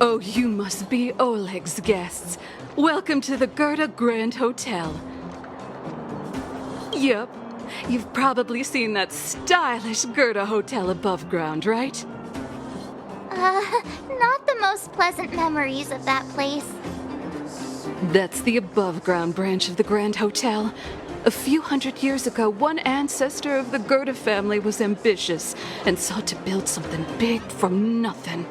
Oh, you must be Oleg's guests. Welcome to the Gerda Grand Hotel. Yup, you've probably seen that stylish Gerda hotel above ground, right? Not the most pleasant memories of that place. That's the above-ground branch of the Grand Hotel. A few hundred years ago, one ancestor of the Gerda family was ambitious and sought to build something big from nothing.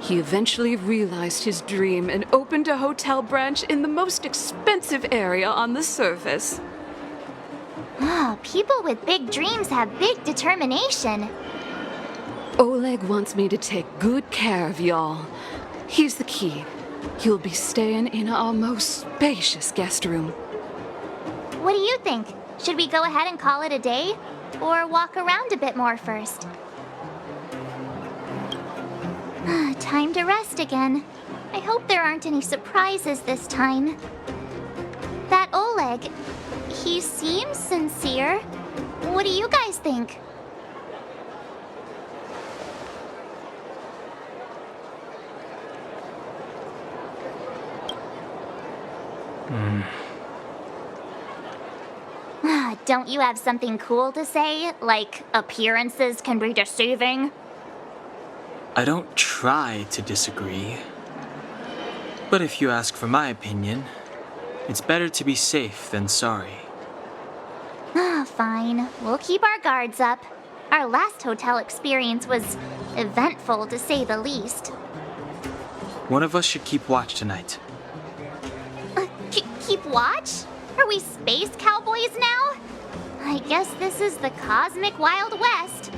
He eventually realized his dream and opened a hotel branch in the most expensive area on the surface. People with big dreams have big determination. Oleg wants me to take good care of y'all. Here's the key. You'll be staying in our most spacious guest room. What do you think? Should we go ahead and call it a day? Or walk around a bit more first? Time to rest again. I hope there aren't any surprises this time. That Oleg, he seems sincere. What do you guys think? Don't you have something cool to say? Like, appearances can be deceiving? I don't try to disagree. But if you ask for my opinion, it's better to be safe than sorry. Fine. We'll keep our guards up. Our last hotel experience was eventful, to say the least. One of us should keep watch tonight. Keep watch? Are we space cowboys now? I guess this is the cosmic Wild West.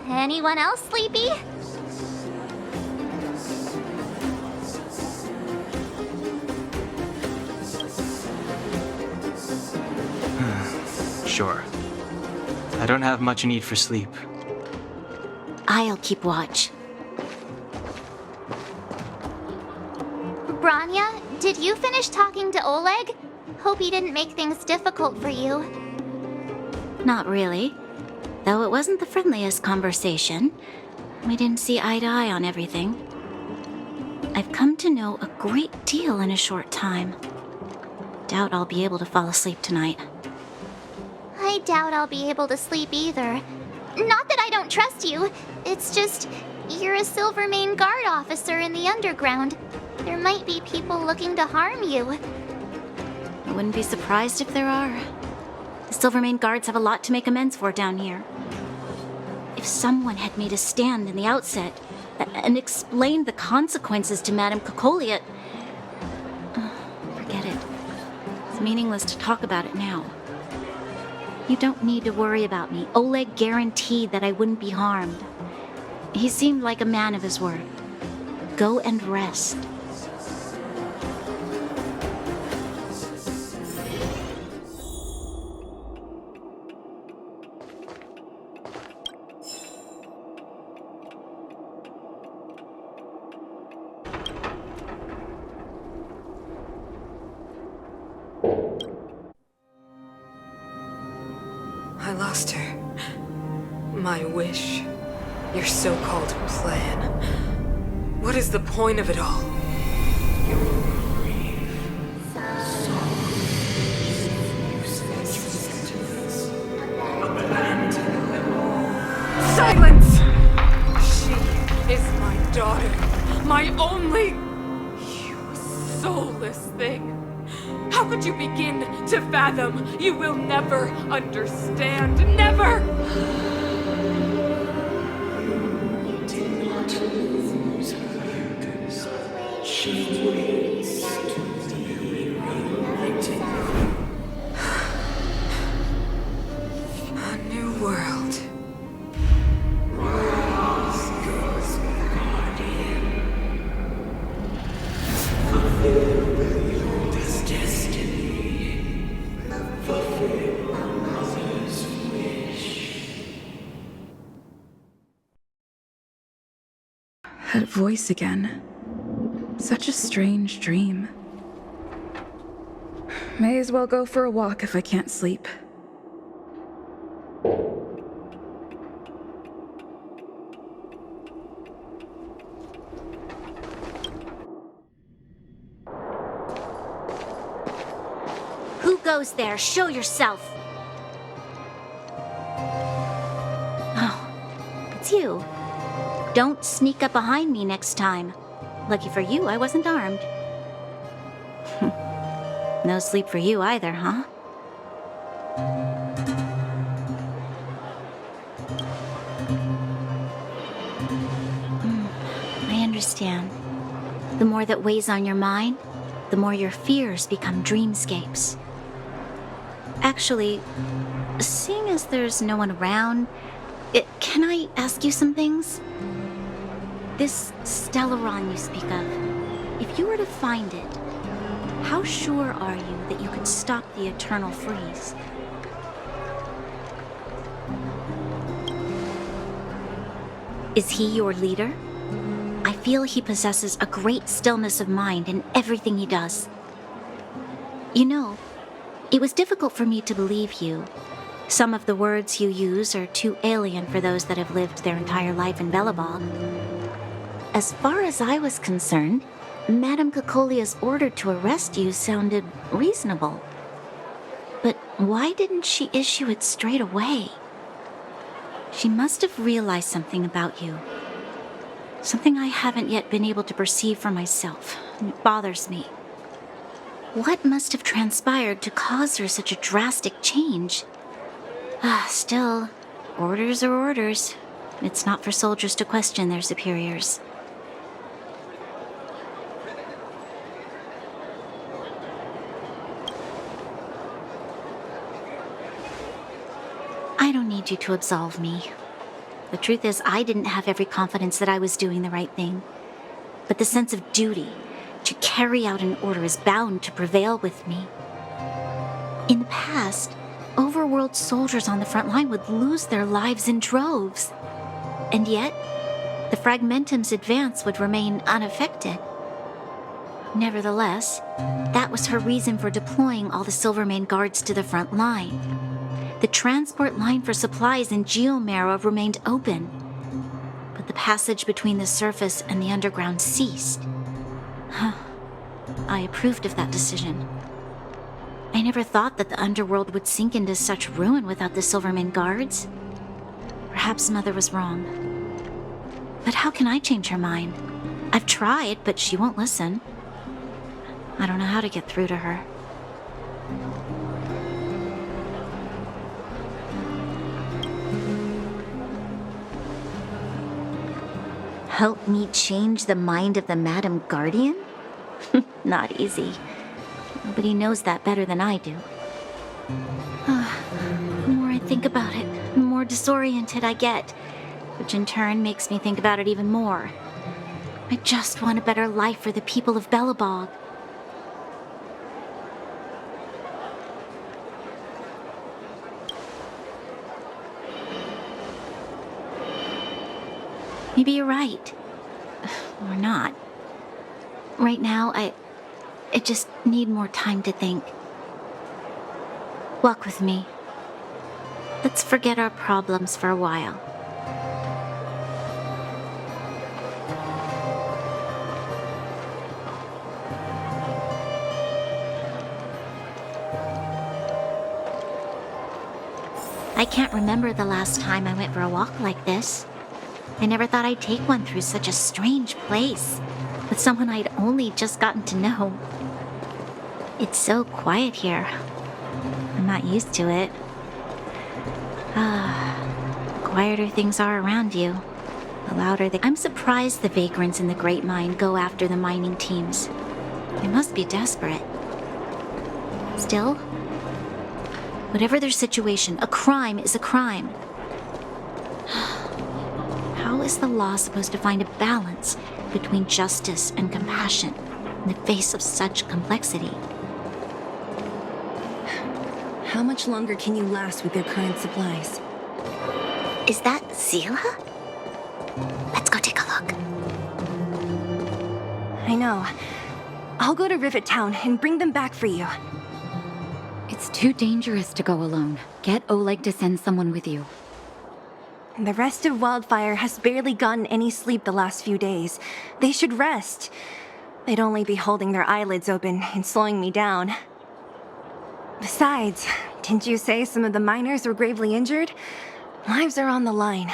Anyone else sleepy? Sure. I don't have much need for sleep. I'll keep watch. Bronya, did you finish talking to Oleg? Hope he didn't make things difficult for you. Not really. Though it wasn't the friendliest conversation. We didn't see eye to eye on everything. I've come to know a great deal in a short time. Doubt I'll be able to fall asleep tonight. I doubt I'll be able to sleep either. Not that I don't trust you. It's just, you're a Silvermane Guard officer in the underground. There might be people looking to harm you. I wouldn't be surprised if there are. The Silvermane Guards have a lot to make amends for down here. If someone had made a stand in the outset and explained the consequences to Madame Cocolia... forget it. It's meaningless to talk about it now. You don't need to worry about me. Oleg guaranteed that I wouldn't be harmed. He seemed like a man of his word. Go and rest. I lost her. My wish. Your so-called plan. What is the point of it all? Silence! She is my daughter. My only... You soulless thing. How could you begin to fathom? You will never understand. Never! You did not lose her. She waits to be reunited. A new world. Rise, God's guardian. Fulfill destiny. Fulfill a mother's wish. That voice again. Such a strange dream. May as well go for a walk if I can't sleep. goes there? Show yourself. Oh, it's you. Don't sneak up behind me next time. Lucky for you, I wasn't armed. No sleep for you either, huh? I understand. The more that weighs on your mind, the more your fears become dreamscapes. Actually, seeing as there's no one around, can I ask you some things? This Stellaron you speak of, if you were to find it, how sure are you that you could stop the eternal freeze? Is he your leader? I feel he possesses a great stillness of mind in everything he does. You know, it was difficult for me to believe you. Some of the words you use are too alien for those that have lived their entire life in Belobog. As far as I was concerned, Madame Cocolia's order to arrest you sounded reasonable. But why didn't she issue it straight away? She must have realized something about you. Something I haven't yet been able to perceive for myself. It bothers me. What must have transpired to cause her such a drastic change? Still, orders are orders. It's not for soldiers to question their superiors. I don't need you to absolve me. The truth is, I didn't have every confidence that I was doing the right thing. But the sense of duty to carry out an order is bound to prevail with me. In the past, overworld soldiers on the front line would lose their lives in droves. And yet, the Fragmentum's advance would remain unaffected. Nevertheless, that was her reason for deploying all the Silvermane guards to the front line. The transport line for supplies in Geomera remained open, but the passage between the surface and the underground ceased. I approved of that decision. I never thought that the underworld would sink into such ruin without the Silvermane guards. Perhaps Mother was wrong. But how can I change her mind? I've tried, but she won't listen. I don't know how to get through to her. Help me change the mind of the Madam Guardian? Not easy. Nobody knows that better than I do. The more I think about it, the more disoriented I get, which in turn makes me think about it even more. I just want a better life for the people of Belobog. Maybe you're right. Or not. Right now, I just need more time to think. Walk with me. Let's forget our problems for a while. I can't remember the last time I went for a walk like this. I never thought I'd take one through such a strange place, with someone I'd only just gotten to know. It's so quiet here. I'm not used to it. The quieter things are around you, the louder they... I'm surprised the vagrants in the Great Mine go after the mining teams. They must be desperate. Still, whatever their situation, a crime is a crime. How is the law supposed to find a balance between justice and compassion in the face of such complexity? How much longer can you last with your current supplies? Is that Seele? Let's go take a look. I know. I'll go to Rivet Town and bring them back for you. It's too dangerous to go alone. Get Oleg to send someone with you. The rest of Wildfire has barely gotten any sleep the last few days. They should rest. They'd only be holding their eyelids open and slowing me down. Besides, didn't you say some of the miners were gravely injured? Lives are on the line.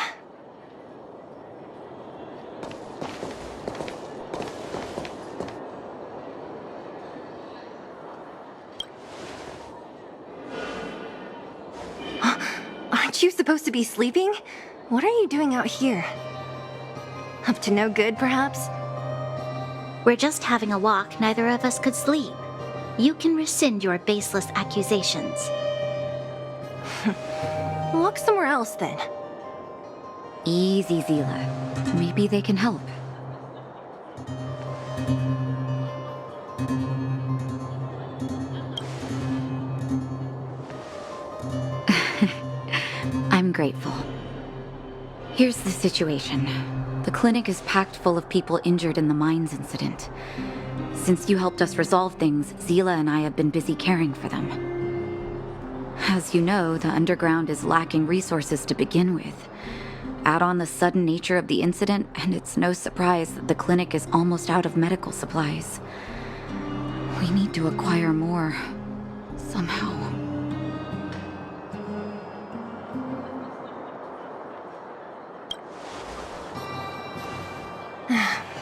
Aren't you supposed to be sleeping? What are you doing out here? Up to no good, perhaps? We're just having a walk. Neither of us could sleep. You can rescind your baseless accusations. Look somewhere else, then. Easy, Seele. Maybe they can help. I'm grateful. Here's the situation. The clinic is packed full of people injured in the mines incident. Since you helped us resolve things, Seele and I have been busy caring for them. As you know, the underground is lacking resources to begin with. Add on the sudden nature of the incident, and it's no surprise that the clinic is almost out of medical supplies. We need to acquire more, somehow.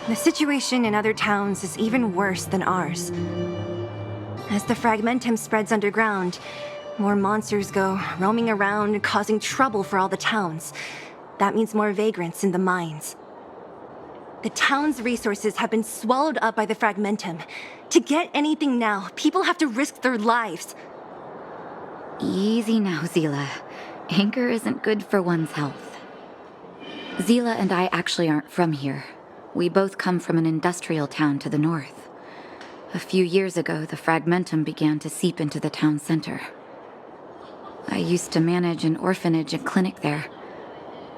The situation in other towns is even worse than ours. As the fragmentum spreads underground, more monsters go roaming around, causing trouble for all the towns. That means more vagrants in the mines. The town's resources have been swallowed up by the fragmentum. To get anything now, people have to risk their lives. Easy now, Seele. Anger isn't good for one's health. Seele and I actually aren't from here. We both come from an industrial town to the north. A few years ago, the fragmentum began to seep into the town center. I used to manage an orphanage and clinic there.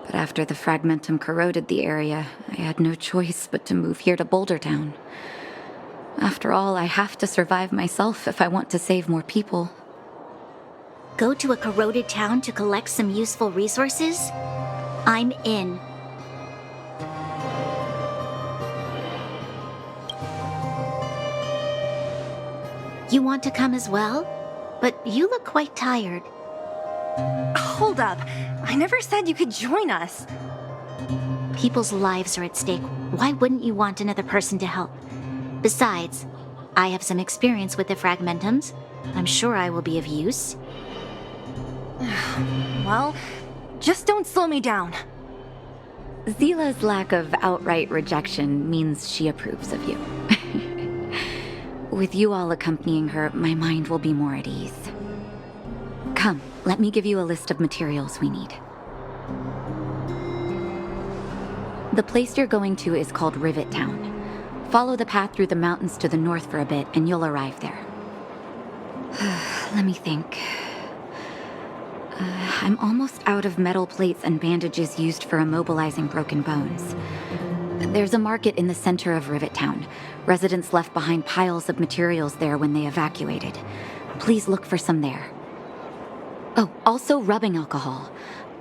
But after the fragmentum corroded the area, I had no choice but to move here to Boulder Town. After all, I have to survive myself if I want to save more people. Go to a corroded town to collect some useful resources? I'm in. You want to come as well? But you look quite tired. Hold up. I never said you could join us. People's lives are at stake. Why wouldn't you want another person to help? Besides, I have some experience with the fragmentums. I'm sure I will be of use. Well, just don't slow me down. Seele's lack of outright rejection means she approves of you. With you all accompanying her, my mind will be more at ease. Come, let me give you a list of materials we need. The place you're going to is called Rivet Town. Follow the path through the mountains to the north for a bit, and you'll arrive there. Let me think. I'm almost out of metal plates and bandages used for immobilizing broken bones. There's a market in the center of Rivet Town. Residents left behind piles of materials there when they evacuated. Please look for some there. Oh, also rubbing alcohol.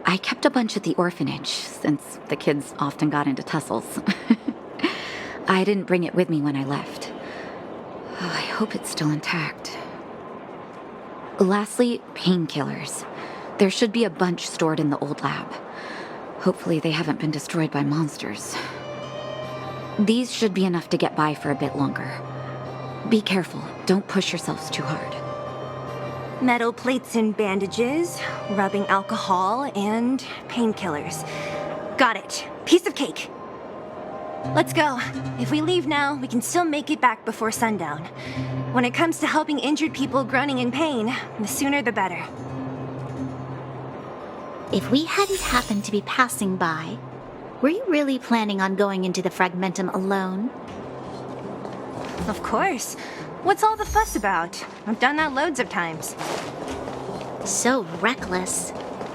I kept a bunch at the orphanage, since the kids often got into tussles. I didn't bring it with me when I left. Oh, I hope it's still intact. Lastly, painkillers. There should be a bunch stored in the old lab. Hopefully they haven't been destroyed by monsters. These should be enough to get by for a bit longer. Be careful, don't push yourselves too hard. Metal plates and bandages, rubbing alcohol, and painkillers. Got it. Piece of cake. Let's go. If we leave now, we can still make it back before sundown. When it comes to helping injured people groaning in pain, the sooner the better. If we hadn't happened to be passing by, were you really planning on going into the fragmentum alone? Of course. What's all the fuss about? I've done that loads of times. So reckless.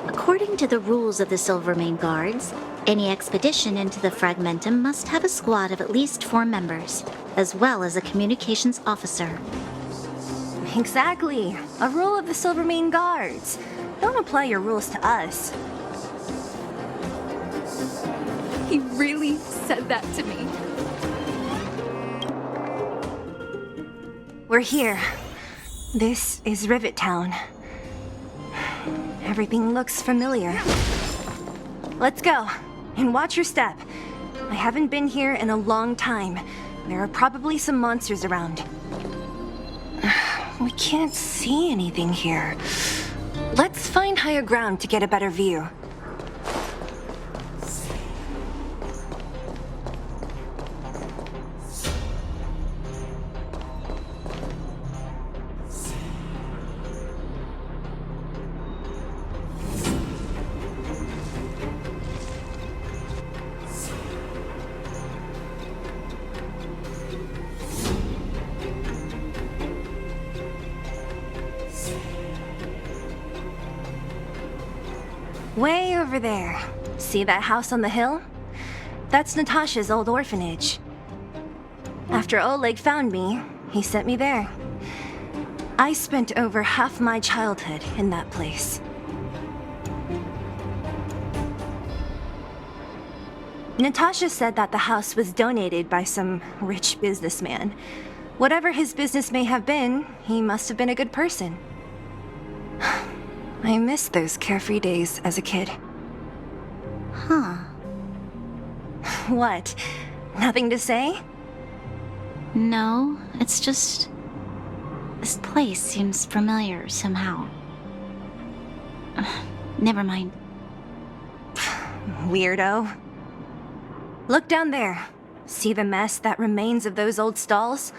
According to the rules of the Silvermane Guards, any expedition into the fragmentum must have a squad of at least 4 members, as well as a communications officer. Exactly. A rule of the Silvermane Guards. Don't apply your rules to us. He really said that to me. We're here. This is Rivet Town. Everything looks familiar. Let's go, and watch your step. I haven't been here in a long time. There are probably some monsters around. We can't see anything here. Let's find higher ground to get a better view. Way over there. See that house on the hill? That's Natasha's old orphanage. After Oleg found me, he sent me there. I spent over half my childhood in that place. Natasha said that the house was donated by some rich businessman. Whatever his business may have been, he must have been a good person. I miss those carefree days as a kid. Huh. What? Nothing to say? No, it's just... this place seems familiar somehow. Never mind. Weirdo. Look down there. See the mess that remains of those old stalls?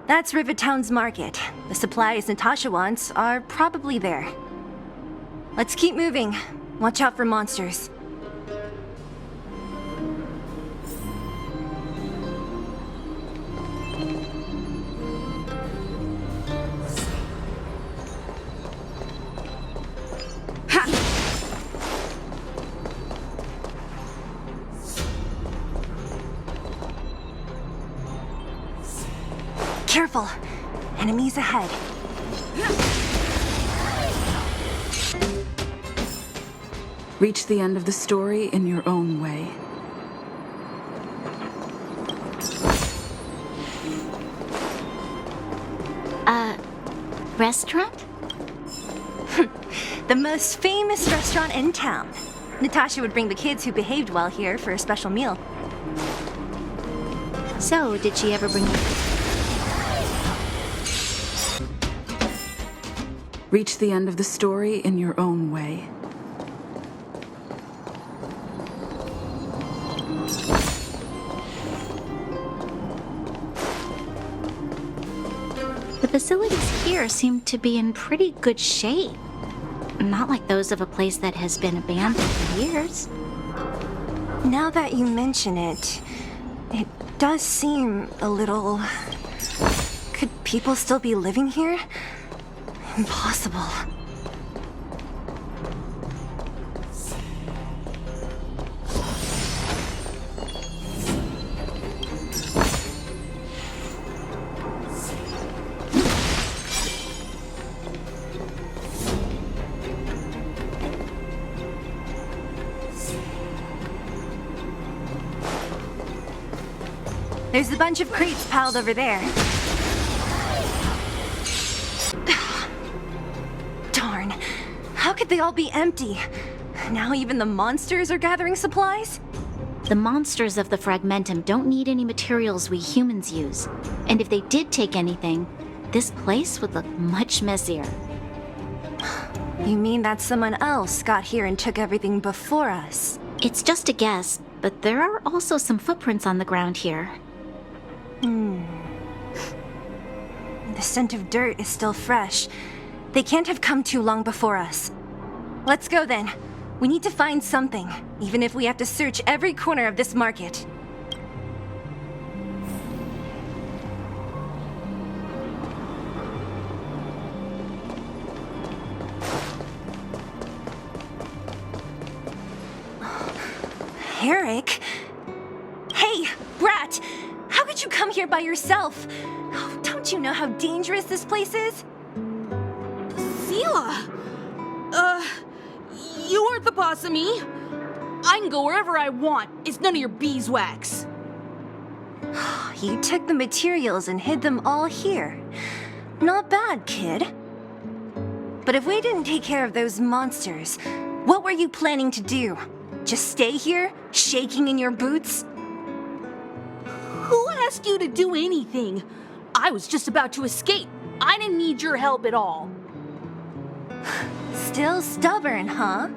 That's Rivet Town's market. The supplies Natasha wants are probably there. Let's keep moving. Watch out for monsters. Careful! Enemies ahead. Reach the end of the story in your own way. Restaurant? The most famous restaurant in town. Natasha would bring the kids who behaved well here for a special meal. So, did she ever bring you... Reach the end of the story in your own way. The facilities here seem to be in pretty good shape. Not like those of a place that has been abandoned for years. Now that you mention it, it does seem a little... Could people still be living here? Impossible. There's a bunch of crates piled over there. Darn. How could they all be empty? Now even the monsters are gathering supplies? The monsters of the Fragmentum don't need any materials we humans use. And if they did take anything, this place would look much messier. You mean that someone else got here and took everything before us? It's just a guess, but there are also some footprints on the ground here. The scent of dirt is still fresh. They can't have come too long before us. Let's go then. We need to find something, even if we have to search every corner of this market. Eric? Hey, Brat! How could you come here by yourself? Oh, don't you know how dangerous this place is? Seele! You aren't the boss of me. I can go wherever I want. It's none of your beeswax. You took the materials and hid them all here. Not bad, kid. But if we didn't take care of those monsters, what were you planning to do? Just stay here, shaking in your boots? Who asked you to do anything? I was just about to escape. I didn't need your help at all. Still stubborn, huh?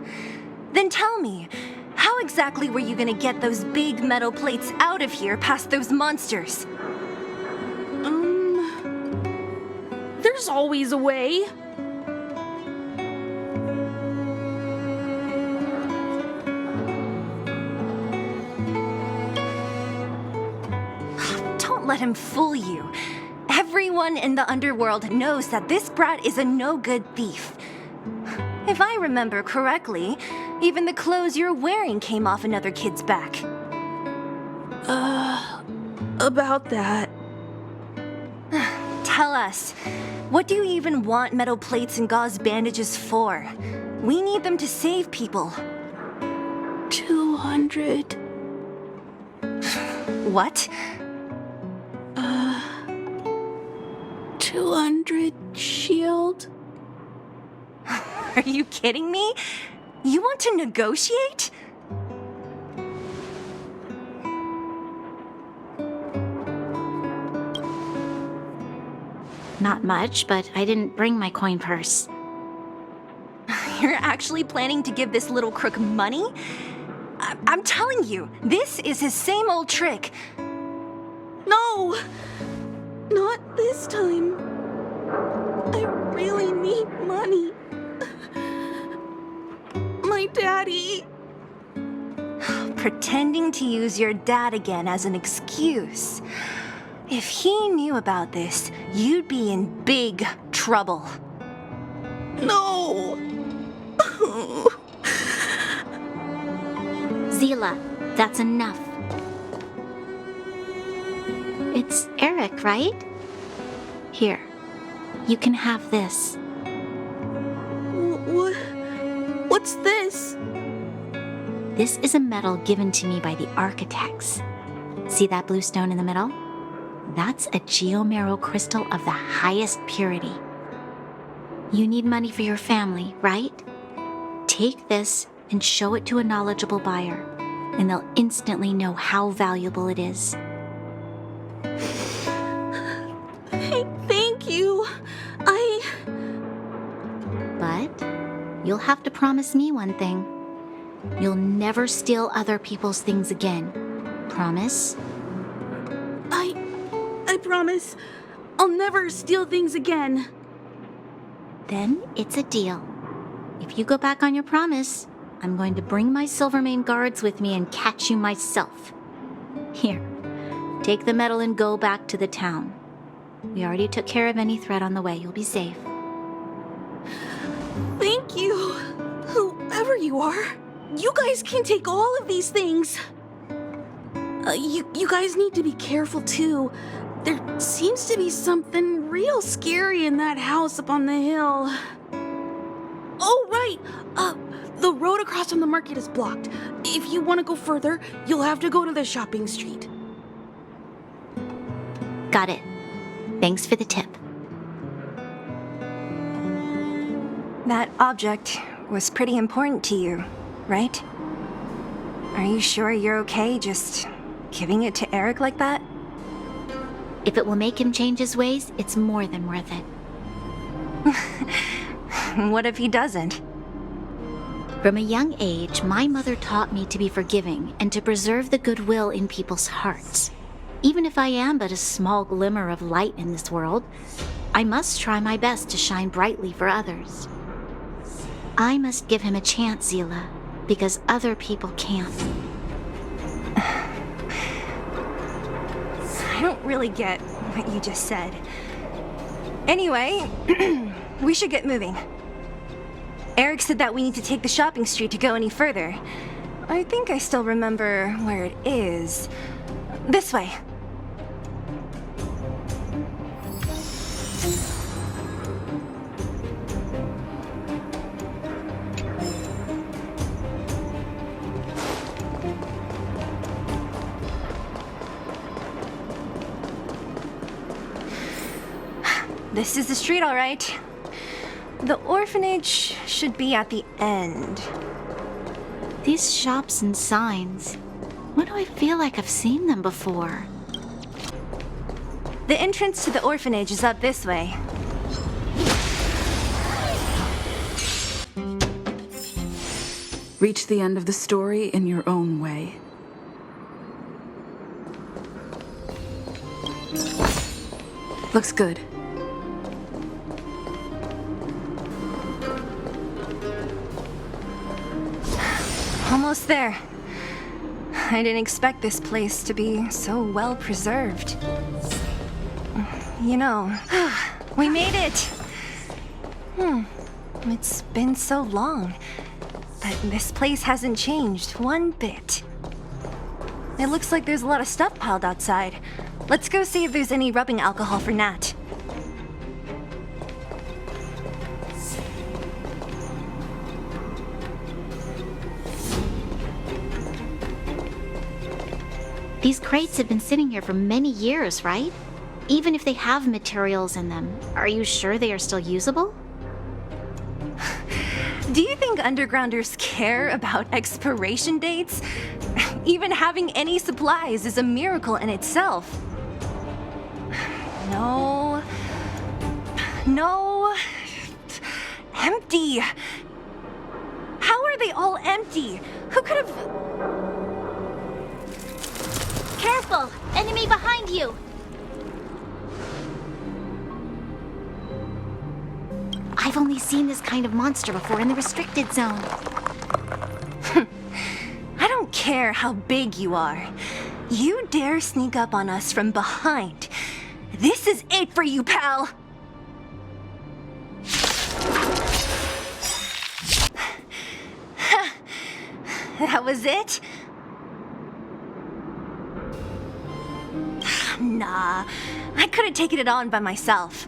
Then tell me, how exactly were you gonna get those big metal plates out of here past those monsters? There's always a way. Don't let him fool you. Everyone in the underworld knows that this brat is a no-good thief. If I remember correctly, even the clothes you're wearing came off another kid's back. About that. Tell us, what do you even want metal plates and gauze bandages for? We need them to save people. 200. What? 200 shield. Are you kidding me? You want to negotiate? Not much, but I didn't bring my coin purse. You're actually planning to give this little crook money? I'm telling you, this is his same old trick. No! Not this time. I really need money. My daddy. Pretending to use your dad again as an excuse. If he knew about this, you'd be in big trouble. No! Seele, that's enough. It's Eric, right? Here, you can have this. What's this? This is a medal given to me by the architects. See that blue stone in the middle? That's a geomarrow crystal of the highest purity. You need money for your family, right? Take this and show it to a knowledgeable buyer, and they'll instantly know how valuable it is. Thank you. But you'll have to promise me one thing. You'll never steal other people's things again. Promise? I promise. I'll never steal things again. Then it's a deal. If you go back on your promise, I'm going to bring my Silvermane guards with me and catch you myself. Here, take the medal and go back to the town. We already took care of any threat on the way. You'll be safe. Thank you. Whoever you are, you guys can take all of these things. You guys need to be careful too. There seems to be something real scary in that house up on the hill. Oh, right. The road across from the market is blocked. If you want to go further, you'll have to go to the shopping street. Got it. Thanks for the tip. That object was pretty important to you, right? Are you sure you're okay just giving it to Eric like that? If it will make him change his ways, it's more than worth it. What if he doesn't? From a young age, my mother taught me to be forgiving and to preserve the goodwill in people's hearts. Even if I am but a small glimmer of light in this world, I must try my best to shine brightly for others. I must give him a chance, Seele, because other people can't. I don't really get what you just said. Anyway, we should get moving. Eric said that we need to take the shopping street to go any further. I think I still remember where it is. This way. this is the street, all right. The orphanage should be at the end. These shops and signs. Why do I feel like I've seen them before? The entrance to the orphanage is up this way. Reach the end of the story in your own way. Looks good. Almost there. I didn't expect this place to be so well preserved. You know, we made it! It's been so long, but this place hasn't changed one bit. It looks like there's a lot of stuff piled outside. Let's go see if there's any rubbing alcohol for Nat. These crates have been sitting here for many years, right? Even if they have materials in them, are you sure they are still usable? Do you think undergrounders care about expiration dates? Even having any supplies is a miracle in itself. No. No. Empty. How are they all empty? Who could have... Careful! Enemy behind you! I've only seen this kind of monster before in the restricted zone. I don't care how big you are. You dare sneak up on us from behind. This is it for you, pal! That was it? Nah, I could have taken it on by myself.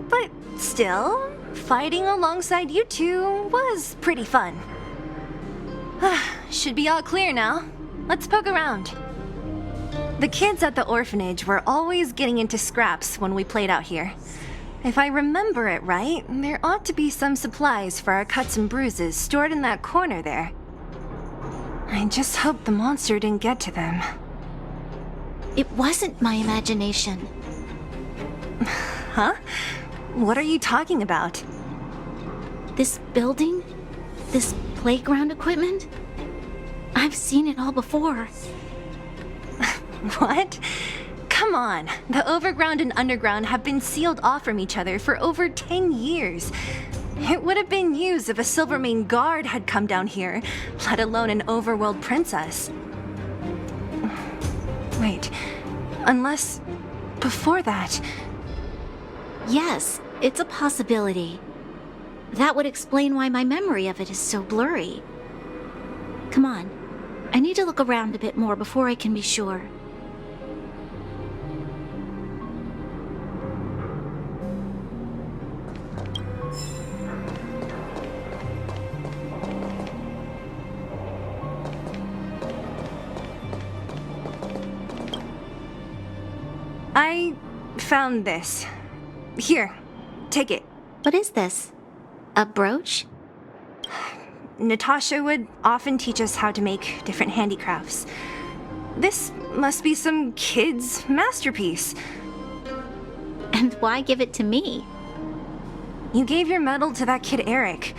But still, fighting alongside you two was pretty fun. Should be all clear now. Let's poke around. The kids at the orphanage were always getting into scraps when we played out here. If I remember it right, there ought to be some supplies for our cuts and bruises stored in that corner there. I just hope the monster didn't get to them. It wasn't my imagination. Huh? What are you talking about? This building? This playground equipment? I've seen it all before. What? Come on. The overground and underground have been sealed off from each other for over 10 years. It would have been used if a Silvermane guard had come down here, let alone an overworld princess. Wait, unless before that... Yes, it's a possibility. That would explain why my memory of it is so blurry. Come on, I need to look around a bit more before I can be sure. I found this. Here, take it. What is this? A brooch? Natasha would often teach us how to make different handicrafts. This must be some kid's masterpiece. And why give it to me? You gave your medal to that kid Eric.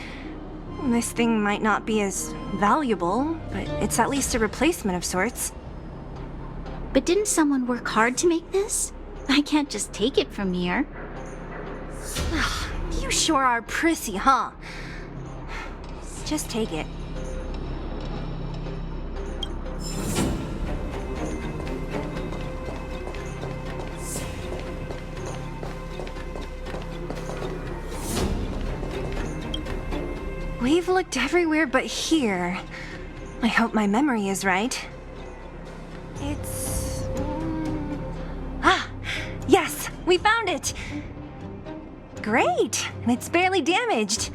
This thing might not be as valuable, but it's at least a replacement of sorts. But didn't someone work hard to make this? I can't just take it from here. You sure are prissy, huh? Just take it. We've looked everywhere but here. I hope my memory is right. It's... Yes! We found it! Great! And it's barely damaged.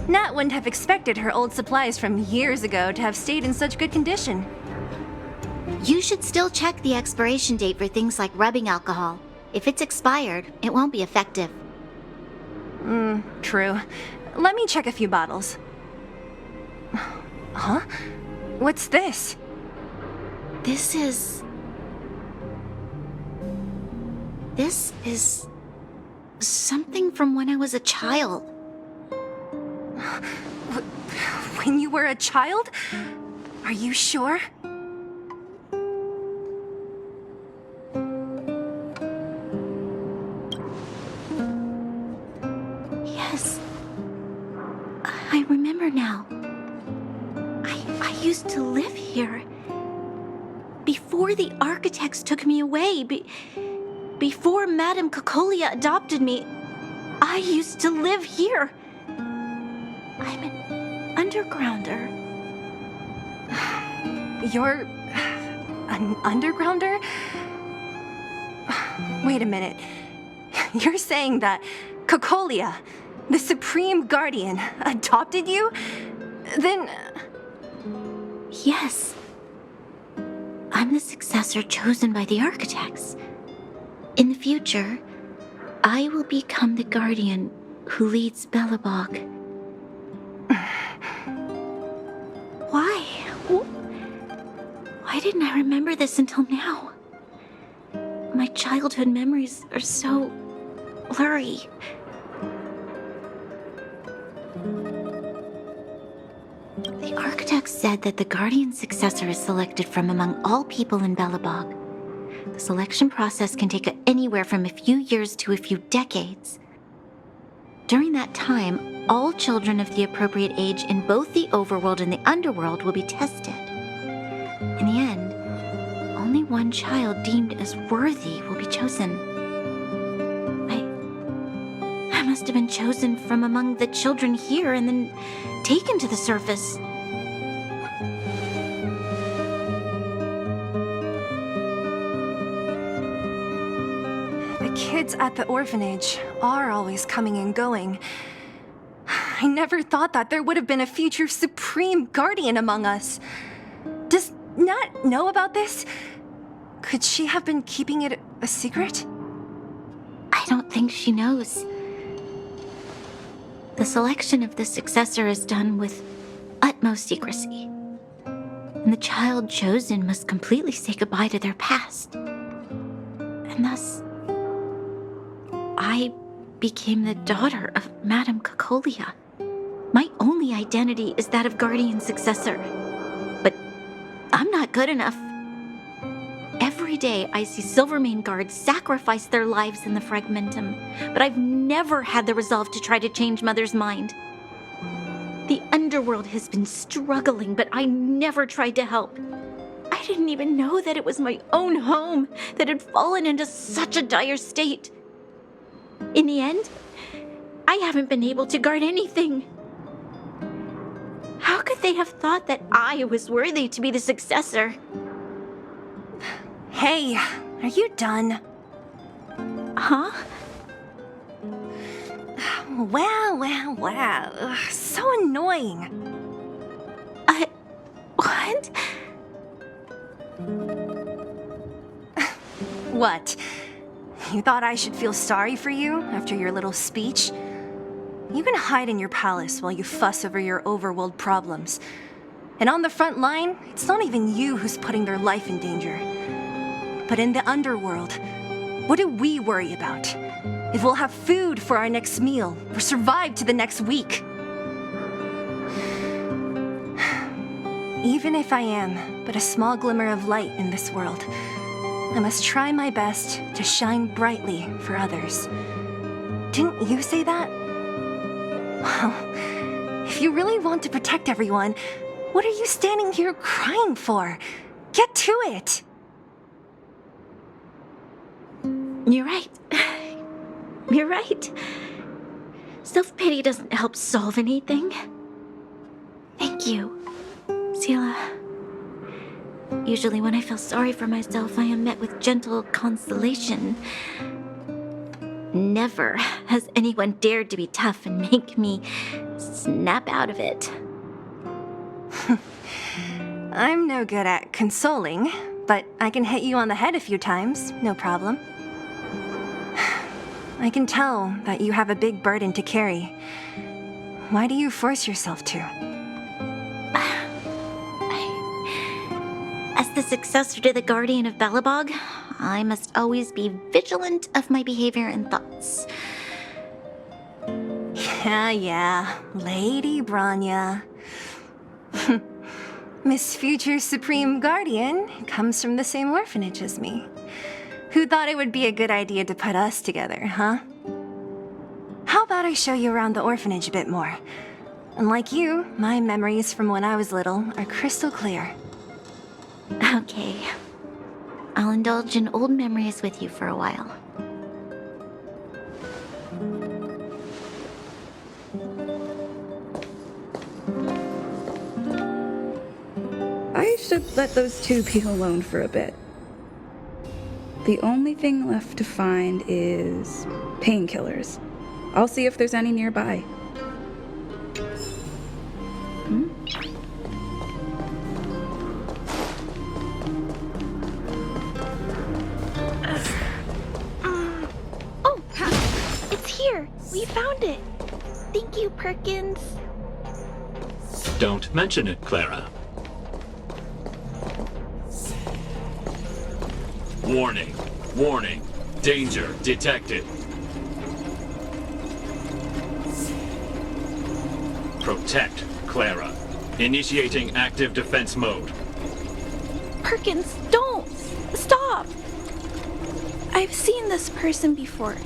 Nat wouldn't have expected her old supplies from years ago to have stayed in such good condition. You should still check the expiration date for things like rubbing alcohol. If it's expired, it won't be effective. True. Let me check a few bottles. Huh? What's this? This is something from when I was a child. When you were a child? Are you sure? Yes. I remember now. I used to live here. Before the architects took me away, before Madame Cocolia adopted me, I used to live here. I'm an undergrounder. You're an undergrounder? Wait a minute. You're saying that Cocolia, the Supreme Guardian, adopted you? Then... Yes. I'm the successor chosen by the architects. In the future, I will become the guardian who leads Belobog. Why? Why didn't I remember this until now? My childhood memories are so blurry. The architect said that the guardian successor is selected from among all people in Belobog. The selection process can take anywhere from a few years to a few decades. During that time, all children of the appropriate age in both the overworld and the underworld will be tested. In the end, only one child deemed as worthy will be chosen. I must have been chosen from among the children here and then taken to the surface. The kids at the orphanage are always coming and going. I never thought that there would have been a future Supreme Guardian among us. Does Nat know about this? Could she have been keeping it a secret? I don't think she knows. The selection of the successor is done with utmost secrecy. And the child chosen must completely say goodbye to their past. And thus, I became the daughter of Madame Cocolia. My only identity is that of guardian successor. But I'm not good enough. Every day I see Silvermane guards sacrifice their lives in the Fragmentum, but I've never had the resolve to try to change Mother's mind. The underworld has been struggling, but I never tried to help. I didn't even know that it was my own home that had fallen into such a dire state. In the end, I haven't been able to guard anything. How could they have thought that I was worthy to be the successor? Hey, are you done? Huh? Wow. Ugh, so annoying. What? What? You thought I should feel sorry for you after your little speech? You can hide in your palace while you fuss over your overworld problems. And on the front line, it's not even you who's putting their life in danger. But in the underworld, what do we worry about? If we'll have food for our next meal, or survive to the next week. Even if I am but a small glimmer of light in this world, I must try my best to shine brightly for others. Didn't you say that? Well, if you really want to protect everyone, what are you standing here crying for? Get to it! You're right. You're right. Self-pity doesn't help solve anything. Thank you, Seele. Usually when I feel sorry for myself, I am met with gentle consolation. Never has anyone dared to be tough and make me snap out of it. I'm no good at consoling, but I can hit you on the head a few times, no problem. I can tell that you have a big burden to carry. Why do you force yourself to? As the successor to the Guardian of Belobog, I must always be vigilant of my behavior and thoughts. Yeah, Lady Bronya. Miss Future Supreme Guardian comes from the same orphanage as me. Who thought it would be a good idea to put us together, huh? How about I show you around the orphanage a bit more? Unlike you, my memories from when I was little are crystal clear. Okay. I'll indulge in old memories with you for a while. I should let those two be alone for a bit. The only thing left to find is painkillers. I'll see if there's any nearby. Oh, it's here. We found it. Thank you, Perkins. Don't mention it, Clara. Warning. Warning. Danger detected. Protect Clara. Initiating active defense mode. Perkins, don't! Stop! I've seen this person before.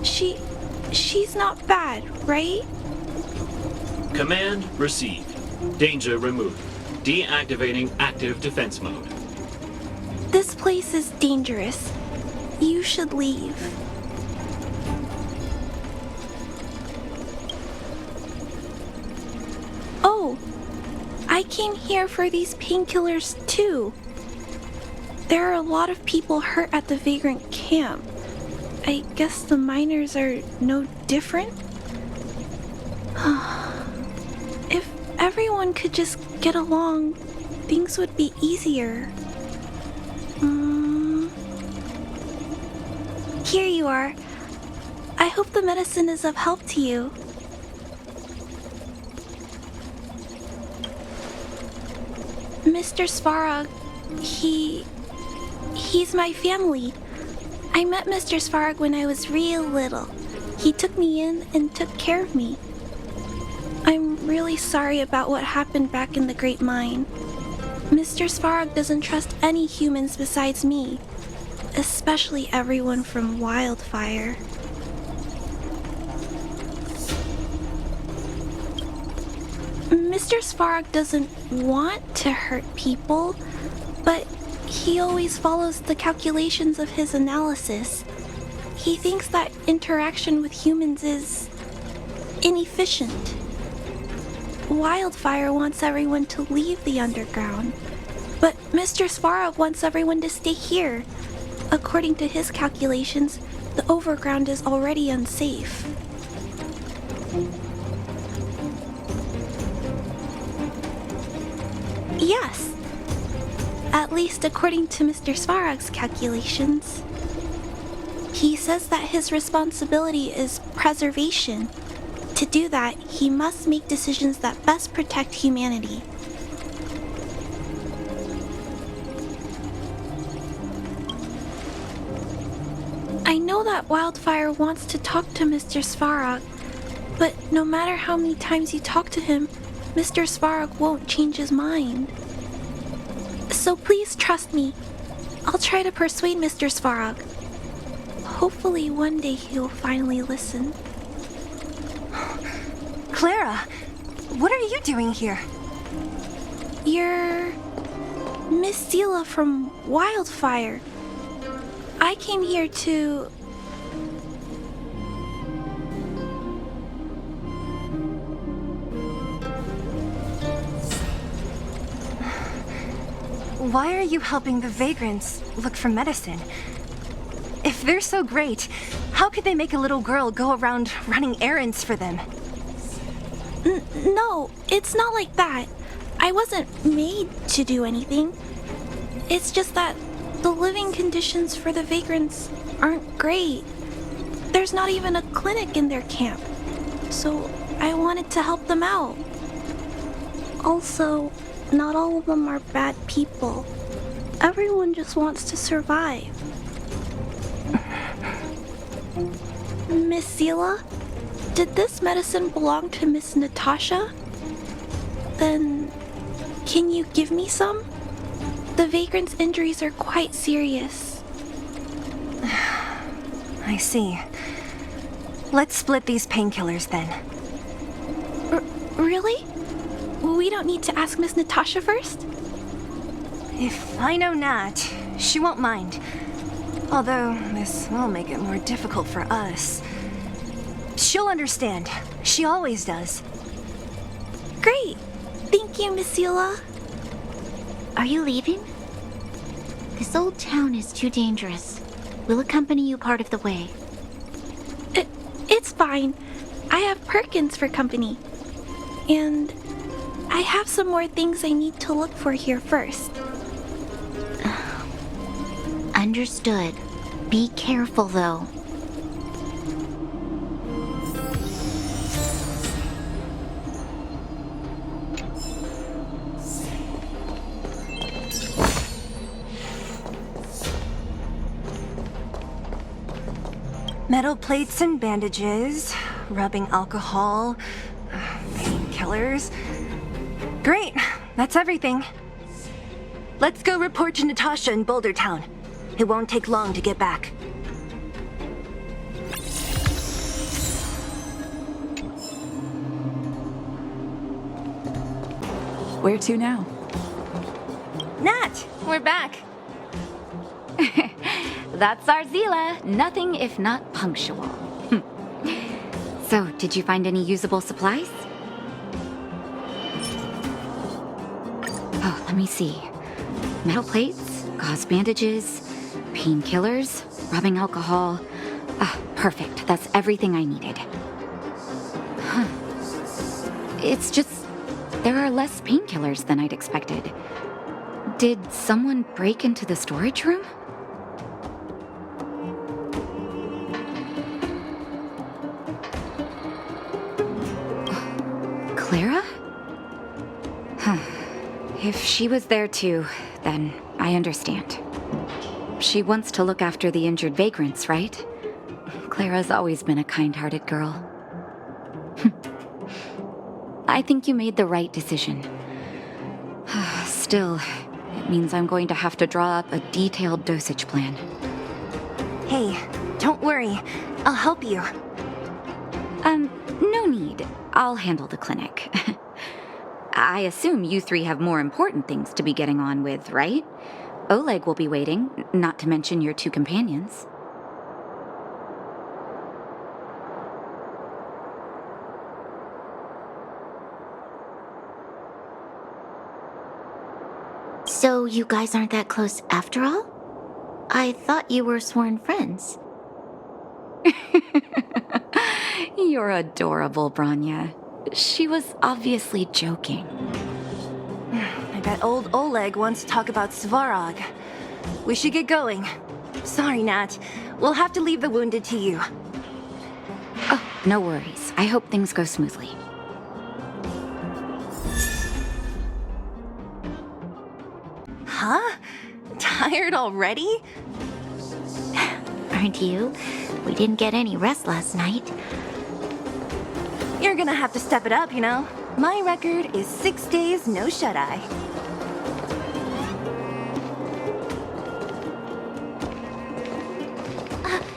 She's not bad, right? Command received. Danger removed. Deactivating active defense mode. This place is dangerous. You should leave. Oh, I came here for these painkillers too. There are a lot of people hurt at the vagrant camp. I guess the miners are no different? If everyone could just get along, things would be easier. Here you are. I hope the medicine is of help to you. Mr. Svarog, he's my family. I met Mr. Svarog when I was real little. He took me in and took care of me. I'm really sorry about what happened back in the Great Mine. Mr. Svarog doesn't trust any humans besides me, especially everyone from Wildfire. Mr. Svarog doesn't want to hurt people, but he always follows the calculations of his analysis. He thinks that interaction with humans is inefficient. Wildfire wants everyone to leave the underground, but Mr. Svarog wants everyone to stay here. According to his calculations, the overground is already unsafe. Yes. At least according to Mr. Svarog's calculations. He says that his responsibility is preservation. To do that, he must make decisions that best protect humanity. I know that Wildfire wants to talk to Mr. Svarog, but no matter how many times you talk to him, Mr. Svarog won't change his mind. So please trust me. I'll try to persuade Mr. Svarog. Hopefully one day he'll finally listen. Clara, what are you doing here? You're Miss Seele from Wildfire. I came here to... Why are you helping the vagrants look for medicine? If they're so great, how could they make a little girl go around running errands for them? No, it's not like that. I wasn't made to do anything. It's just that the living conditions for the vagrants aren't great. there's not even a clinic in their camp. So I wanted to help them out. Also, not all of them are bad people. Everyone just wants to survive. Miss Seele, did this medicine belong to Miss Natasha? Then, can you give me some? The vagrant's injuries are quite serious. I see. Let's split these painkillers then. Really? We don't need to ask Miss Natasha first? If I know Nat, she won't mind. Although, this will make it more difficult for us. She'll understand. She always does. Great! Thank you, Miss Seele. Are you leaving? This old town is too dangerous. We'll accompany you part of the way. It's fine. I have Perkins for company. And I have some more things I need to look for here first. Understood. Be careful, though. Metal plates and bandages, rubbing alcohol, painkillers. Great, that's everything. Let's go report to Natasha in Boulder Town. It won't take long to get back. Where to now? Nat, we're back. That's our Seele. Nothing if not punctual. So, did you find any usable supplies? Oh, let me see. Metal plates, gauze bandages, painkillers, rubbing alcohol. Ah, perfect. That's everything I needed. Huh. It's just, there are less painkillers than I'd expected. Did someone break into the storage room? Clara? Huh. If she was there too, then I understand. She wants to look after the injured vagrants, right? Clara's always been a kind-hearted girl. I think you made the right decision. Still, it means I'm going to have to draw up a detailed dosage plan. Hey, don't worry. I'll help you. No need. I'll handle the clinic. I assume you three have more important things to be getting on with, right? Oleg will be waiting, not to mention your two companions. So you guys aren't that close after all? I thought you were sworn friends. You're adorable, Bronya. She was obviously joking. I bet old Oleg wants to talk about Svarog. We should get going. Sorry, Nat. We'll have to leave the wounded to you. Oh, no worries. I hope things go smoothly. Huh? Tired already? Aren't you? We didn't get any rest last night. You're gonna have to step it up, you know? My record is 6 days, no shut-eye.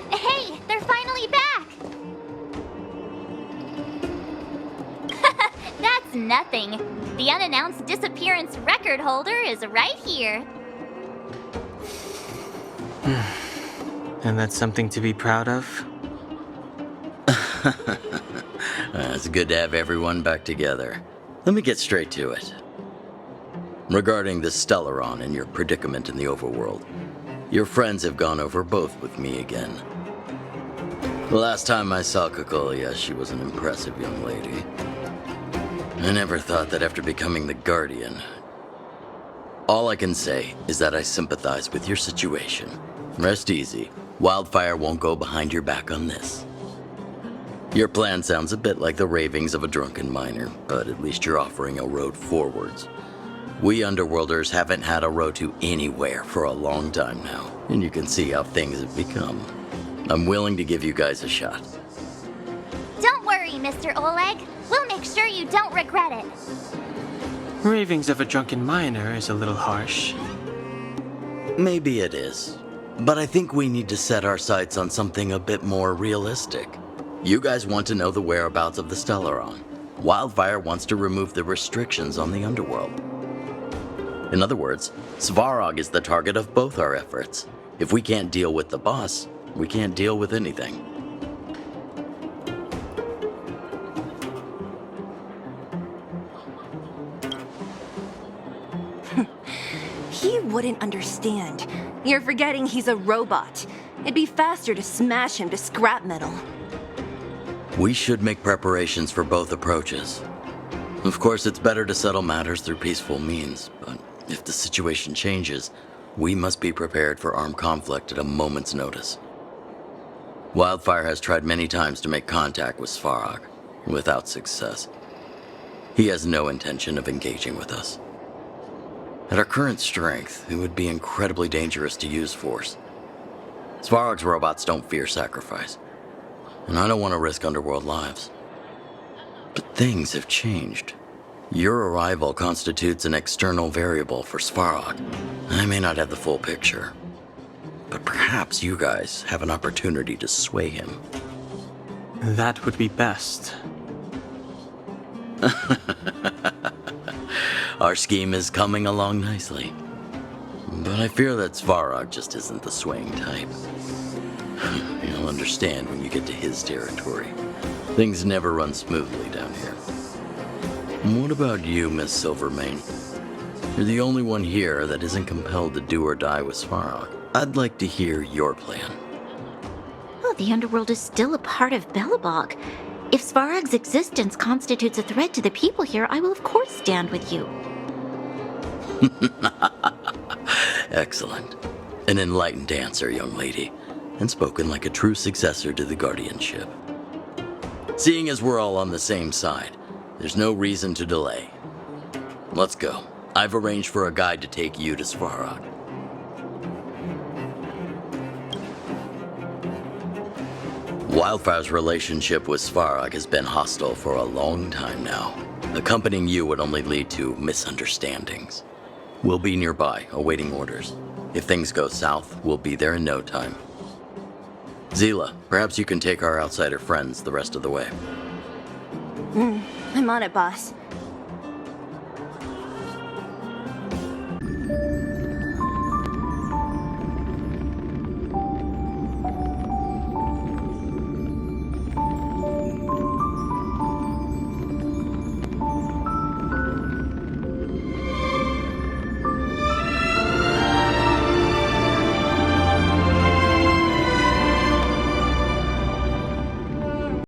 Hey, they're finally back! That's nothing. The unannounced disappearance record holder is right here. And that's something to be proud of? It's good to have everyone back together. Let me get straight to it. Regarding the Stellaron and your predicament in the overworld, your friends have gone over both with me again. The last time I saw Kokolia, she was an impressive young lady. I never thought that after becoming the Guardian. All I can say is that I sympathize with your situation. Rest easy. Wildfire won't go behind your back on this. Your plan sounds a bit like the ravings of a drunken miner, but at least you're offering a road forwards. We Underworlders haven't had a road to anywhere for a long time now, and you can see how things have become. I'm willing to give you guys a shot. Don't worry, Mr. Oleg. We'll make sure you don't regret it. Ravings of a drunken miner is a little harsh. Maybe it is, but I think we need to set our sights on something a bit more realistic. You guys want to know the whereabouts of the Stellaron. Wildfire wants to remove the restrictions on the Underworld. In other words, Svarog is the target of both our efforts. If we can't deal with the boss, we can't deal with anything. He wouldn't understand. You're forgetting he's a robot. It'd be faster to smash him to scrap metal. We should make preparations for both approaches. Of course, it's better to settle matters through peaceful means, but if the situation changes, we must be prepared for armed conflict at a moment's notice. Wildfire has tried many times to make contact with Svarog, without success. He has no intention of engaging with us. At our current strength, it would be incredibly dangerous to use force. Svarog's robots don't fear sacrifice, and I don't want to risk Underworld lives. But things have changed. Your arrival constitutes an external variable for Svarog. I may not have the full picture, but perhaps you guys have an opportunity to sway him. That would be best. Our scheme is coming along nicely. But I fear that Svarog just isn't the swaying type. You'll understand when you get to his territory. Things never run smoothly down here. And what about you, Miss Silvermane? You're the only one here that isn't compelled to do or die with Svarog. I'd like to hear your plan. Oh, the Underworld is still a part of Belobog. If Svarog's existence constitutes a threat to the people here, I will of course stand with you. Excellent. An enlightened answer, young lady, and spoken like a true successor to the guardianship. Seeing as we're all on the same side, there's no reason to delay. Let's go. I've arranged for a guide to take you to Svarog. Wildfire's relationship with Svarog has been hostile for a long time now. Accompanying you would only lead to misunderstandings. We'll be nearby, awaiting orders. If things go south, we'll be there in no time. Seele, perhaps you can take our outsider friends the rest of the way. I'm on it, boss.